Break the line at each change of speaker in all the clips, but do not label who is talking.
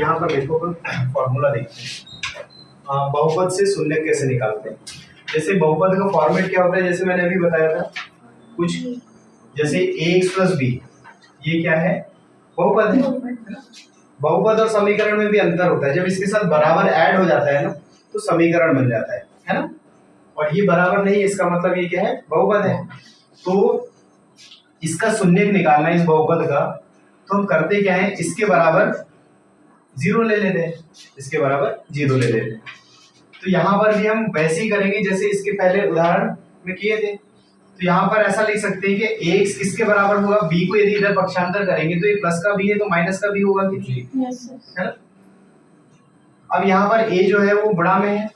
यहाँ पर देखो अपन फॉर्मूला देखते हैं बहुपद से शून्य कैसे निकालते हैं। जैसे बहुपद का फॉर्मेट क्या होता है, जैसे मैंने अभी बताया था कुछ, जैसे ax प्लस बी, ये क्या है, बहुपद है। बहुपद और समीकरण में भी अंतर होता है, जब इसके साथ बराबर ऐड हो जाता है ना तो समीकरण बन जाता है ना, और ये बराबर नहीं, इसका मतलब ये क्या है, बहुपद है। तो इसका शून्य निकालना है इस बहुपद का, तो हम करते क्या है, इसके बराबर जीरो ले लेते हैं, इसके बराबर जीरो ले लेते हैं। तो यहाँ पर भी हम वैसे ही करेंगे जैसे इसके पहले उदाहरण में किए थे। तो यहाँ पर ऐसा लिख सकते हैं कि x किसके बराबर होगा, b को यदि इधर पक्षांतर करेंगे तो ये प्लस का b है तो माइनस का b होगा कि है ना। अब यहाँ पर a जो है वो बड़ा में है,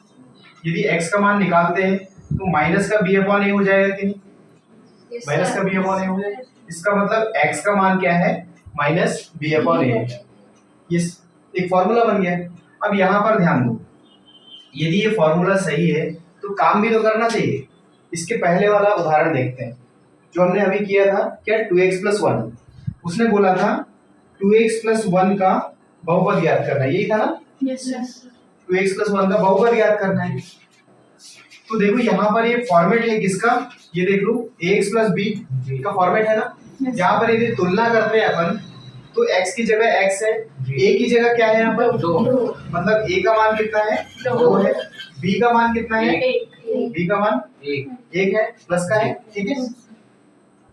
यदि x का मान निकालते हैं तो माइनस का b अपॉन a हो जाएगा कि नहीं, माइनस का b अपॉन a हो जाएगा। इसका मतलब x का मान क्या है, माइनस b अपॉन a। ये एक फॉर्मूला बन गया। अब यहाँ पर ध्यान दो, यदि ये फॉर्मूला सही है तो काम भी तो करना चाहिए। इसके पहले वाला उदाहरण देखते हैं जो हमने अभी किया था, क्या 2x प्लस 1, उसने बोला था 2x प्लस 1 का बहुपद ज्ञात करना है, यही था ना।
Yes sir.
2x प्लस 1 का बहुपद ज्ञात करना है। तो देखो यहाँ पर ये फॉर्मेट है किसका, ये देख लो ax प्लस b का फॉर्मेट है ना। यहाँ पर यदि तुलना करते हैं अपन तो x की जगह x है, a की जगह क्या है यहाँ पर 2, मतलब a का मान कितना है 2 है, b का मान कितना है 1, b का मान 1 है, प्लस का है, ठीक है।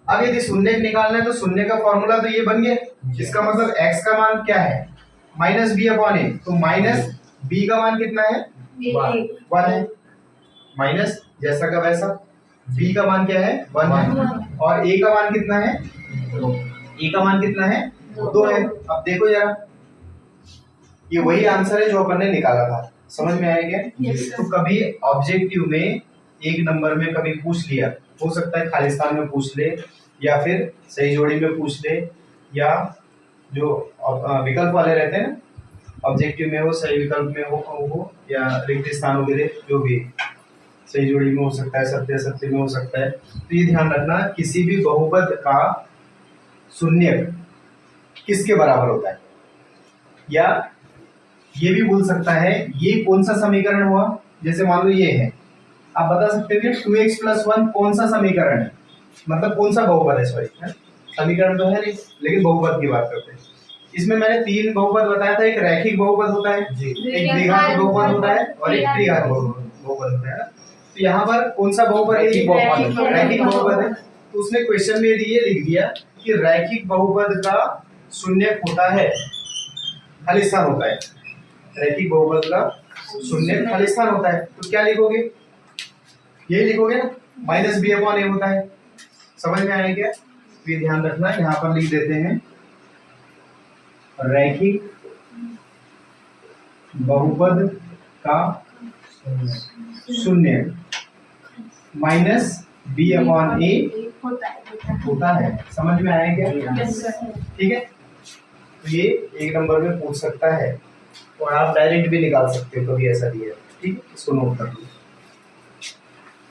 अब यदि शून्य निकालना है तो शून्य का फॉर्मूला तो ये बन गया, इसका मतलब x का मान क्या है माइनस b अपॉन a, तो माइनस b का मान कितना है 1 है, माइनस जैसा का वैसा, b का मान क्या है 1 है, और a का मान कितना है, a का मान कितना है 2 है। अब देखो जरा, ये वही आंसर है जो अपन ने निकाला था, समझ में आया क्या। तो कभी ऑब्जेक्टिव में एक नंबर में कभी पूछ लिया, हो सकता है खालिस्तान में पूछ ले, या फिर सही जोड़ी में पूछ ले, या जो विकल्प वाले रहते हैं ना, ऑब्जेक्टिव में हो, सही विकल्प में हो या रिक्त स्थान वगैरह, जो भी सही जोड़ी में हो सकता है, सत्य सत्य में हो सकता है। तो ये ध्यान रखना, किसी भी बहुपद का शून्य किसके बराबर होता है, या ये भी बोल सकता है ये कौन सा समीकरण हुआ। जैसे मान लो ये है, आप बता सकते हो कि 2x प्लस 1 कौन सा समीकरण है, मतलब कौन सा बहुपद है, सॉरी समीकरण तो है नहीं, लेकिन बहुपद की बात करते हैं। इसमें मैंने 3 बहुपद बताया था, एक रैखिक बहुपद होता है, एक द्विघात बहुपद होता है, और एक त्रिघात बहुपद होता है ना। तो यहाँ पर कौन सा बहुपद है, रैखिक बहुपद है। तो उसने क्वेश्चन में ये लिख दिया कि रैखिक बहुपद का शून्य होता है, खाली स्थान होता है, रैखिक बहुपद का शून्य खाली स्थान होता है। तो क्या लिखोगे, ये लिखोगे ना, माइनस बी अपॉन ए होता है। समझ में आया क्या। तो ये ध्यान रखना, यहाँ पर लिख देते हैं रैखिक बहुपद का शून्य माइनस बी अपॉन ए होता है। समझ में आया क्या, ठीक है। तो ये एक नंबर में पूछ सकता है, और आप डायरेक्ट भी निकाल सकते हो कभी ऐसा दिया, ठीक है, इसको नोट कर लो।